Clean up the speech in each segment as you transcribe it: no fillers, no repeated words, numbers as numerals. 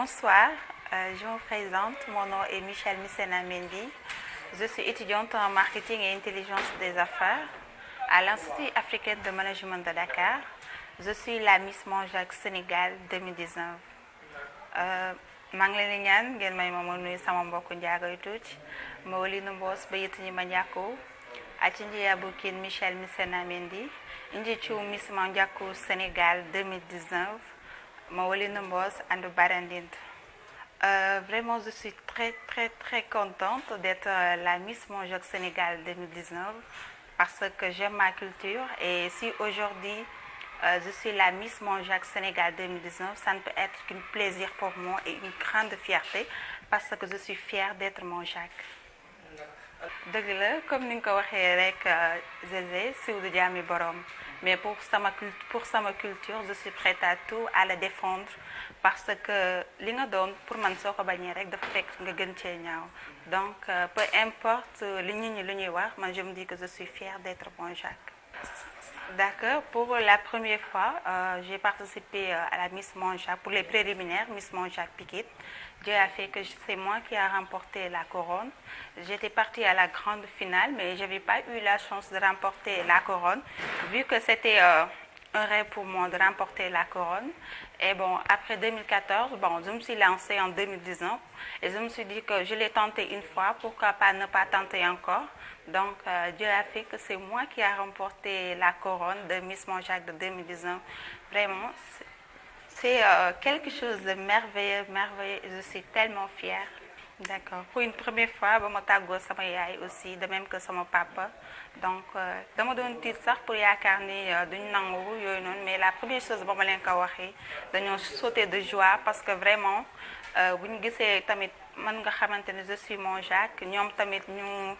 Bonsoir, je me présente. Mon nom est Michel Missena Mendy. Je suis étudiante en marketing et intelligence des affaires à l'Institut africain de management de Dakar. Je suis la Miss Monjac Sénégal 2019. maa ngi leen di ñaan ngeen may ma nuyu sama mbokku njaago yu tuuti ma wali no mbos ba yetini ma njàkku achinji ya bukin Michel Missena Mendy inji chu Miss Monjaku Sénégal 2019 ma wali no mbos andu barandint. Vraiment, je suis très contente d'être la Miss Monjac Sénégal 2019 parce que j'aime ma culture et si aujourd'hui je suis la Miss Monjac Sénégal 2019, ça ne peut être qu'un plaisir pour moi et une grande fierté parce que je suis fière d'être Monjac. dëgg la comme ni nga ko waxee rek Zézé siw du jaami borom mais pour sama culture je suis prête à tout à la défendre parce que li nga doon pour man soo ko bañee rek dafa fekk nga gën cee ñaaw donc peu importe li nit ñi lu ñuy wax man je me dis que je suis fière d'être Monjac. D'accord, pour la première fois, j'ai participé à la Miss Monjac pour les préliminaires, Miss Monjac Piquet. Dieu a fait que c'est moi qui a remporté la couronne. J'étais partie à la grande finale, mais je n'avais pas eu la chance de remporter la couronne, vu que c'était un rêve pour moi de remporter la couronne. Et bon, après 2014, bon, je me suis lancée en 2019 et je me suis dit que je l'ai tenté une fois, pourquoi pas ne pas tenter encore. Donc, Dieu a fait que c'est moi qui a remporté la couronne de Miss Monjac de 2019. Vraiment, c'est quelque chose de merveilleux, merveilleux. Je suis tellement fière. D'accord. Pour une première fois, je me tàggoo sama yaay aussi, de même que sama papa. Donc, dama doon tiit sax pour yaakaar ni duñ nangu yooyu noonu mais la première chose ba ma leen ko waxee dañoo sauter de joie parce que vraiment bu ñu gisee tamit man nga xamante ne je suis Monjac ñoom tamit ñu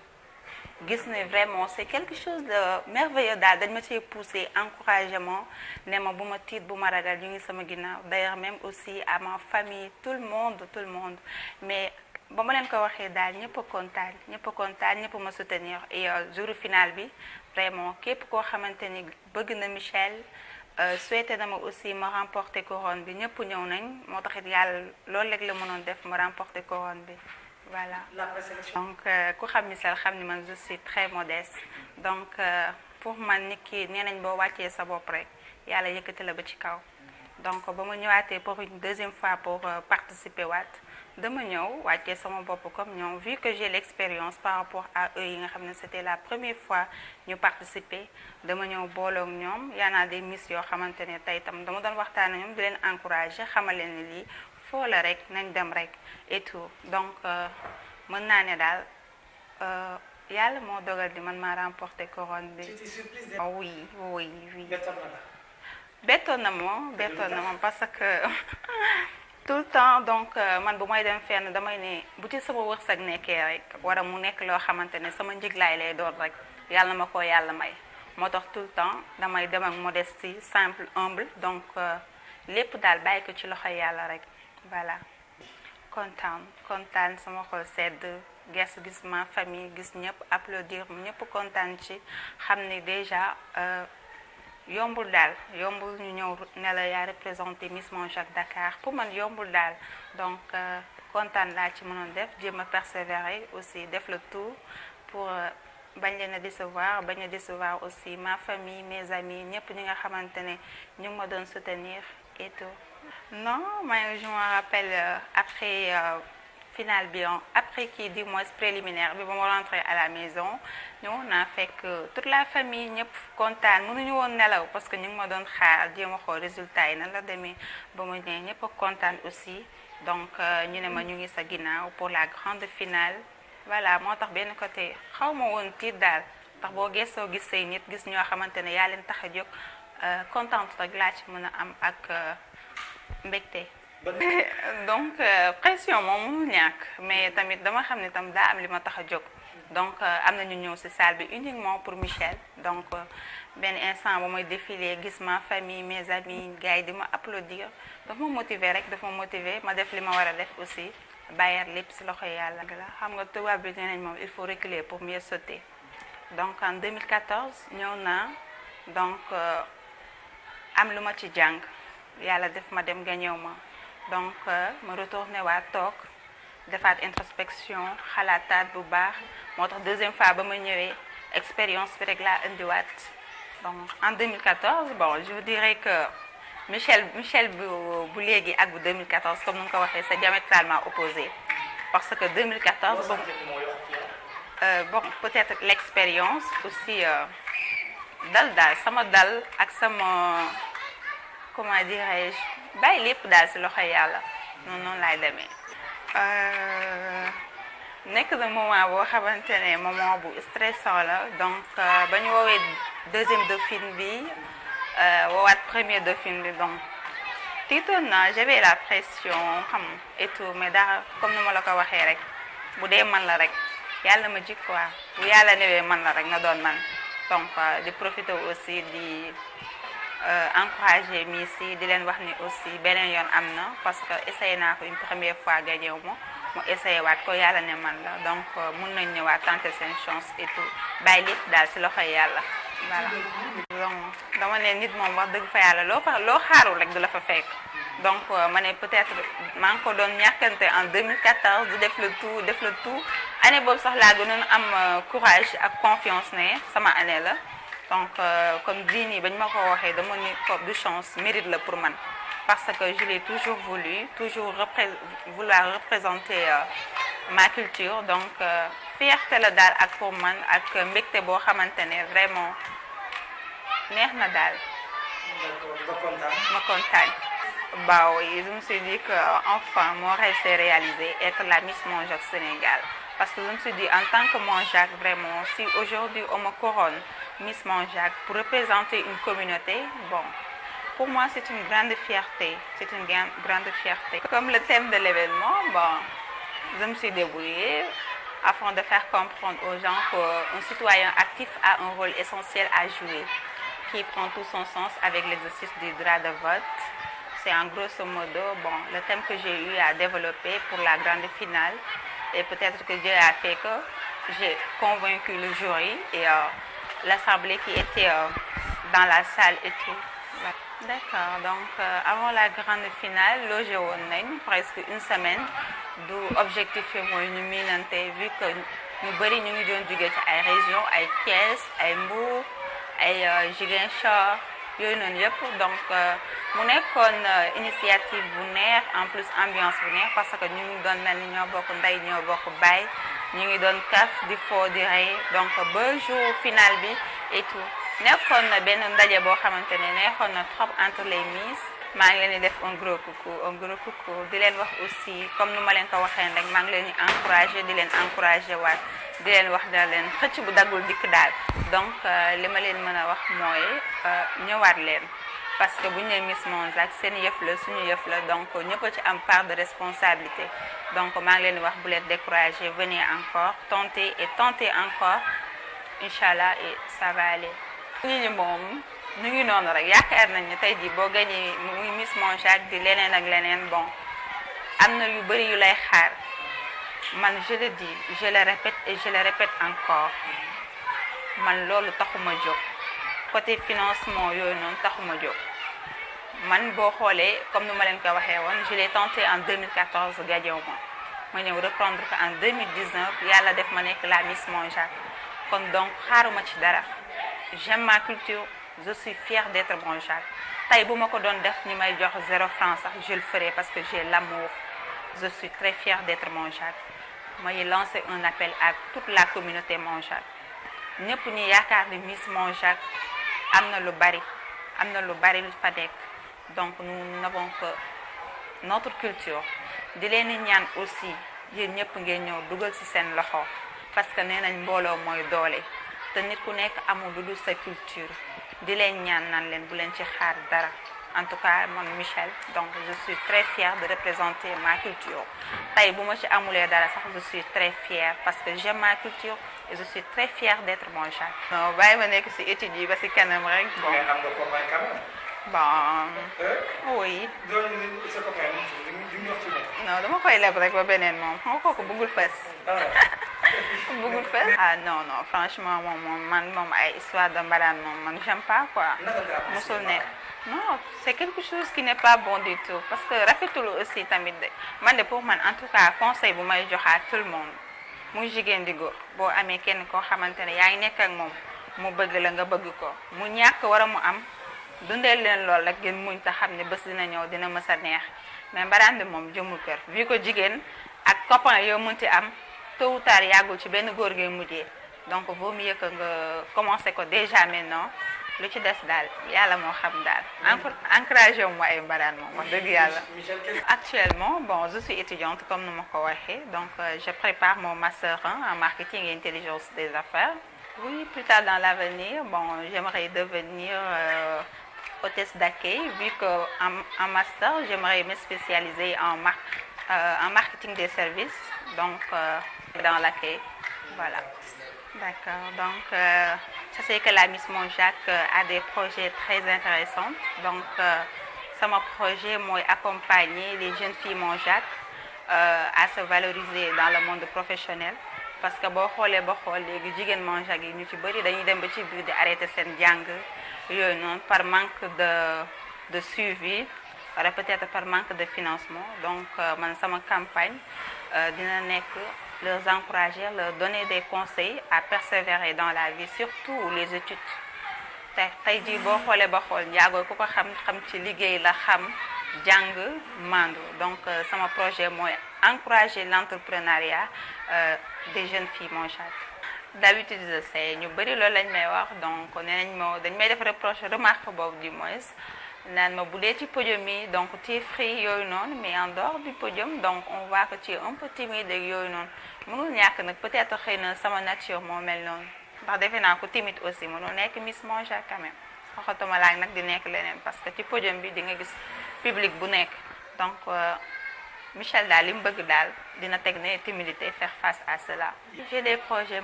gis ne vraiment c'est quelque chose de merveilleux daal dañ ma cee poussé encouragement ne ma bu ma tiit bu ma ragal ñu ngi sama ginnaaw d'ailleurs même aussi à ma famille tout le monde mais ba ma leen ko waxee daal ñëpp a kontaan ñëpp ma soutenir et jour final bi vraiment képp koo xamante ni bëgg na Michel souhaité na ma aussi ma remporter couronne bi ñëpp ñëw nañ moo taxit yàlla loolu rek la mënoon def ma remporter couronne bi voilà. Donc ku xam Michel xam ni man je suis très modeste donc pour man nit ki nee nañ boo wàccee sa bopp rek yàlla yëkkati la ba ci kaw donc ba ma ñëwaatee pour une deuxième fois pour participer waat dama ñëw wàccee sama bopp comme ñoom vu que j'ai l'expérience par rapport à eux yi nga xam ne c'était la première fois ñu participer dama ñëw booloog ñoom y en a des miss yoo xamante ne tey itam dama doon waxtaan ak ñoom di leen encourager xamal leen ni lii foo la rek nañ dem rek et tout donc mën naa ne daal yàlla moo dogal di man maa remporté couronne bi. C'était surprise. Oui. Bettoon na bettoon na ma parce que tout le temps donc man bu may dem fenn damay ne bu ci sama wërsëg nekkee rek wara mu nekk loo xamante ne sama njiglaay lay doon rek yàlla ma ko yàlla may moo tax tout le temps damay dem ak modestie simple humble donc lépp daal bàyyi ko ci loxo yàlla rek voilà. kontaan sama xol sedd gestu gis ma famille gis ñëpp applaudir ñëpp kontaan ci xam ni déjà yombul ñu ñëw ne la yaa représenté Miss Monjac Dakar pour man yombul daal donc kontaan laa ci mënoon def jéem a persévérer aussi def le tout pour bañ leen a décevoir aussi ma famille mes amis ñëpp ñi nga xamante ne ñu ngi ma doon soutenir et tout. Non, mais je me rappelle après finale bi après kii du mois préliminaire bi ba ma rentré à la maison ñëw naa fekk toute la famille ñëpp kontaan mënuñu woon nelaw parce que ñu ngi ma doon xaar jéem a xool résultat yi nan la demee ba mu ne ñëpp kontaan aussi donc ñu ne ma ñu ngi sa ginnaaw pour la grande finale voilà moo tax benn côté xaw ma woon tiit daal ndax boo gëstoo gis say nit gis ñoo xamante ne yaa leen tax a jóg contente rek laa ci mën a am ak mbégte. Donc pression moom mënul ñàkk mais tamit dama xam ne tam daa am li ma tax a jóg donc am na ñu ñëw ci salle bi uniquement pour Michel donc benn instant ba may défilé gis ma famille mes amis gars yi di ma applaudir dafa ma motiver rek dafa ma motiver ma def li ma war a def aussi bàyyi lépp ci loxo yàlla. xam nga tubaab bi nee nañ moom il faut reculer pour mieux sauter donc en 2014 ñëw naa donc am lu ma ci jàng yàlla def ma dem nga ñëw ma. donc ma retourné waat toog defaat introspection xalaataat bu baax moo tax deuxième fois ba ma ñëwee expérience bi rek laa indiwaat donc en 2014 bon je vous dirais que Michel bu léegi ak bu 2014 comme ni nga ko waxee c'est diamétralement opposé parce que 2014 bon peut-être l'expérience aussi daal sama dal ak sama comment dirais-je bàyyi lépp daal ci loxo yàlla noonu laay demee. nekk na moment boo xamante ne moment bu stressant la donc ba ñu woowee deuxième dauphine bi woowaat premier dauphine bi donc tiitoon naa j'avais la pression xam et tout mais dara comme ni ma la ko waxee rek bu dee man la rek yàlla ma jik quoi bu yàlla newee man la rek na doon man donc di profiter aussi di encourager Miss yi di leen wax ni aussi beneen yoon am na parce que essayé naa ko une première fois gagné wu ma mu essayé waat ko yàlla ne man la donc mun nañ ñëwaat tenter seen chance et tout bàyyi lépp daal ci loxoy yàlla voilà. donc dama ne nit moom wax dëgg fa yàlla loo xaarul rek du la fa fekk donc ma ne peut-être maa ngi ko doon ñàkkante en 2014 di def le tout année boobu sax laa gënoon am courage ak confiance ne sama année la donc comme bii nii bañ ma ko waxee dama ni ko du chance mérite la pour man parce que je l'ai toujours voulu toujours vouloir représenter ma culture donc fierté la daal ak pour man ak mbégte boo xamante ne vraiment neex na daal. ma kontaan. Bah oui, je me suis dit que enfin mon rêve s'est réalisé, être la Miss Monjac Sénégal. Parce que je me suis dit en tant que Monjac, vraiment, si aujourd'hui on me couronne Miss Monjac pour représenter une communauté, bon, pour moi c'est une grande fierté, c'est une grande fierté. Comme le thème de l'événement, bon, je me suis débrouillée afin de faire comprendre aux gens qu'un citoyen actif a un rôle essentiel à jouer, qui prend tout son sens avec l'exercice du droit de vote. C'est en grosso modo bon, le thème que j'ai eu à développer pour la grande finale. Et peut-être que Dieu a fait que j'ai convaincu le jury et l'assemblée qui était dans la salle et tout. D'accord, donc avant la grande finale, logé woon nañ presque une semaine du objectif yi mooy ñu miinante vu que ñu bëri ñu ngi doon jóge ci ay régions ay Thiès ay Mbour ay Ziguinchor yooyu noonu yëpp donc mu nekkoon initiative bu neex en plus ambiance bu neex parce que ñu ngi doon mel ni ñoo bokk ndey ñoo bokk baay ñu ngi doon kaf di foo di rey donc ba jour final bi et tout nekkoon na benn ndaje boo xamante ne neexoon na trop entre les Miss. maa ngi leen di def un gros coucou di leen wax aussi comme nu ma leen ko waxee rek maa ngi leen di encourager di leen encourager waat di leen wax da leen xëcc bu daggul dikk daal donc li ma leen mën a wax mooy ñëwaat leen parce que bu ñu nee Miss Monjac seen yëf la suñu yëf la donc ñëpp a ci am part de responsabilité donc maa ngi leen di wax bu leen décourager venez encore tenter et tenter encore inchallah et ça va aller. nit ñi moom ñu ngi noonu rek yaakaar nañ ne tey jii boo gañee muy Miss Monjac di leneen ak leneen bon am na yu bëri yu lay xaar man je le dis je le répète et je le répète encore man loolu taxuma jóg côté financement yooyu noonu taxuma jóg man boo xoolee comme ni ma leen ko waxee woon je l'ai tenté en 2014 gagné wu ma ñëw reprendre ko en 2019 yàlla def ma nekk la Miss Monjac kon donc xaaruma ci dara j'aime ma culture. Je suis fière d'être Monjac. tey bu ma ko doon def ñi may jox 0 franc sax je le ferai parce que j'ai l'amour. Je suis très fière d'être Monjac. may lancer un appel à toute la communauté Monjac. ñëpp ñi yaakaar ni Miss Monjac am na lu bari lu fa nekk donc nous n'avons que notre culture. di leen di ñaan aussi yéen ñëpp ngeen ñëw dugal ci seen loxo parce que nee nañ mbooloo mooy doole te nit ku nekk amul lu dul sa culture. di leen ñaan naan leen bu leen ci xaar dara en tout cas man Michel donc je suis très fière de représenter ma culture tey bu ma ci amulee dara sax je suis très fière parce que j'aime ma culture et je suis très fière d'être Monjac. non bàyyi ma nekk ci études yi ba ci kanam rek. bon mais am nga copain quand même. bon. oui. loolu sa copain du ñu wax ci moom. non dama koy leb rek ba beneen moom xam nga kooku bëggul fës. bëggul fës. ah non franchement moom ay histoire de mbaraan moom man j'aime pas quoi. mosul ne non c'est quelque chose qui n'est pas bon du tout parce que rafetul aussi tamit de man de pour man en tout cas conseil bu may joxaat tout le monde muy jigéen di góor boo amee kenn koo xamante ne yaa ngi nekk ak moom mu bëgg la nga bëgg ko mu ñàkk war a mu am dundeel leen lool rek ngeen muñ ta xam ne bés dina ñëw dina mës a neex mais mbaraan bi moom jëmul kër vu ko jigéen ak copain yoo mënti am tôt ou tard yàggul ci benn góor ngay mujjee donc vaut mieux que nga commencer ko déjà maintenant lu ci des daal yàlla moo xam daal encouragé wu ma ay mbaraan moom wax dëgg yàlla. Actuellement bon je suis étudiante comme nu ma ko waxee donc je prépare mon master 1 en marketing et intelligence des affaires. Oui, plus tard dans l'avenir bon j'aimerais devenir hôtesse d'accueil vu que en master j'aimerais me spécialiser en marketing des services donc dans l'accueil voilà. D'accord donc je sais que la Miss Monjack a des projets très intéressants donc sama projet mooy accompagner les jeunes filles Monjack à se valoriser dans le monde professionnel parce que boo xoolee ba xool léegi jigéen Monjack yi ñu ci bëri dañuy dem ba ci biir di arrêter seen jàng yooyu noonu par manque de suivi wala peut-être par manque de financement donc man sama campagne dina nekk leur encourager, leur donner des conseils à persévérer dans la vie, surtout les études. tey jii boo xoolee ba xool njaago ku ko xam ci liggéey la xam jàng mandu donc sama projet mooy encourager l'entrepreneuriat des jeunes filles Monjack. D'habitude je sais ñu bëri loolu lañ may wax donc nee nañ ma dañ may def reproche remarque boobu du moins naan ma bu dee ci podium yi donc tu es free yooyu noonu mais en dehors du podium donc on voit que tu es un peu timide ak yooyu noonu mënul ñàkk nag peut-être xëy na sama nature moo mel noonu ndax defe naa ko timide aussi mënul nekk Miss Monjack quand même waxatuma laaj nag di nekk leneen parce que ci podium bi di nga gis public bu nekk donc Michel daal li mu bëgg daal dina teg ne timidité faire face à cela. J'ai des projets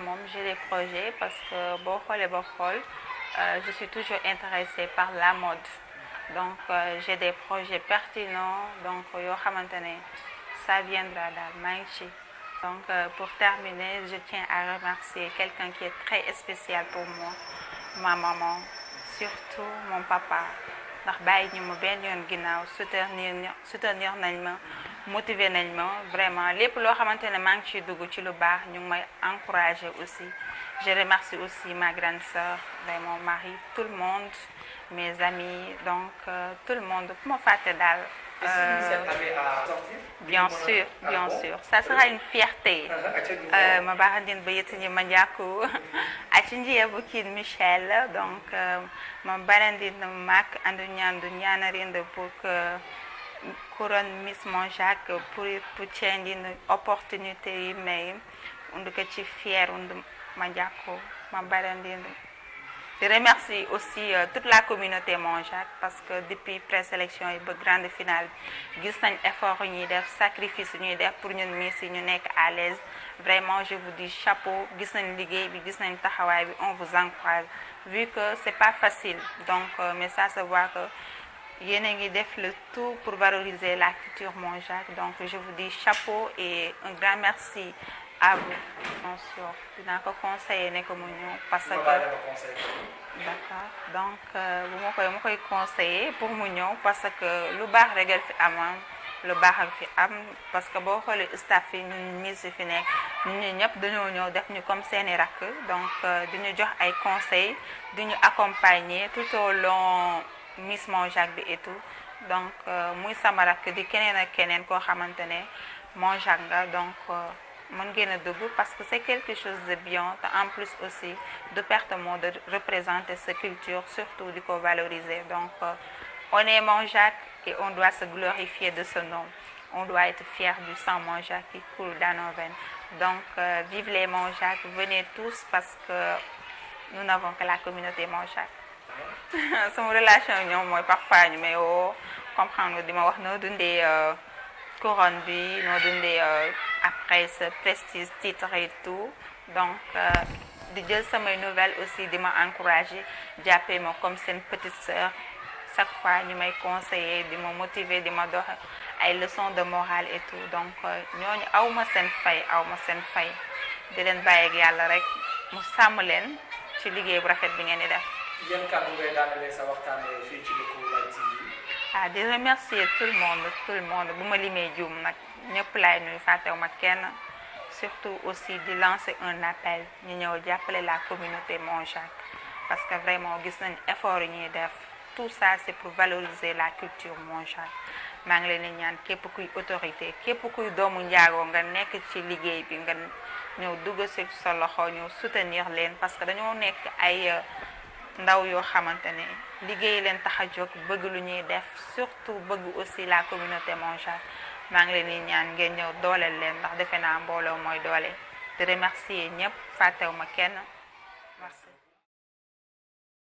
parce que boo xoolee ba xool je suis toujours intéressée par la mode. Donc j'ai des projets pertinents donc yoo xamante ne ça viendra daal maa ngi ci. Donc pour terminer je tiens à remercier quelqu'un qui est très spécial pour moi ma maman surtout mon papa ndax bàyyi ñu ma benn yoon ginnaaw soutenir nañ ma motiver nañ ma vraiment lépp loo xamante ne maa ngi ciy dugg ci lu baax ñu ngi may encourager aussi. Je remercie aussi ma grande sœur mon mari tout le monde mes amis donc tout le monde ku ma fàtte daal. Bien sûr ça sera une fierté ma bahandin ba yetini manjaku achinji ebukin Michel donc ma barandin mak andu ñaanarinde pour que couronne Miss Monjack pour change opportunité yi may undu ko ci fier undu manjaku ma barandin. Je remercie aussi toute la communauté Monjack parce que depuis présélection yi ba grande finale gis nañ effort ñuy def sacrifice ñuy def pour ñun Miss yi ñu nekk à l'aise vraiment je vous dis chapeau gis nañ liggéey bi gis nañ taxawaay bi on vous encourage vu que c'est pas facile donc mais ça se voit que yéen a ngi def le tout pour valoriser la culture Monjack donc je vous dis chapeau et un grand merci à vous bien sûr dinaa ko conseiller ne ko mu ñëw parce que d'accord donc ma koy conseiller pour mu ñëw parce que lu baax rek fi amoon lu baax ak fi am parce que boo xoolee staff yi ñun Miss yi fi nekk ñun ñëpp dañoo ñëw def ñu comme seeni rakk donc di ñu jox ay conseils di ñu accompagner tout au long Miss Monjack bi et tout donc muy sama rakk di keneen ak keneen koo xamante ne Monjack nga donc mën ngeen a dugg parce que c'est quelque chose de bien en plus aussi de pertement de représenter sa culture surtout di ko valoriser donc on est Monjack et on doit se glorifier de ce nom on doit être fier du sang Monjack qui coule dans nos veines donc vive les Monjack venez tous parce que nous n'avons que la communauté Monjack. sama relation ñoom mooy parfois ñu may woo comprendre di ma wax noo dundee couronne bi noo dundee après ce prestige titre et tout donc di jël samay nouvelles aussi di ma encourager jàppee ma comme seen petite sœur chaque fois ñu may conseiller di ma motiver di ma dox ay leçons de morale et tout donc ñooñu aw ma seen fay di leen bàyyi ak yàlla rek mu sàmm leen ci liggéey bu rafet bi ngeen di def. yan kàddu ngay daanalee sa waxtaan fii ci Luku Live TV. di remercier tout le monde bu ma limee juum nag ñëpp laay nuyu fàttewuma kenn surtout aussi di lancer un appel ñu ñëw jàppale la communauté Monjac parce que vraiment gis nañ effort yi ñuy def tout ça c'est pour valoriser la culture Monjac maa ngi leen di ñaan képp kuy autorité képp kuy doomu Njaago nga nekk ci liggéey bi nga ñëw dugg ci sa loxo ñëw soutenir leen parce que dañoo nekk ay ndaw yoo xamante ne liggéey leen tax a jóg bëgg lu ñuy def surtout bëgg aussi la communauté Monjac maa ngi leen di ñaan ngeen ñëw dooleel leen ndax defe naa mbooloo mooy doole di remercier ñëpp fàttewuma kenn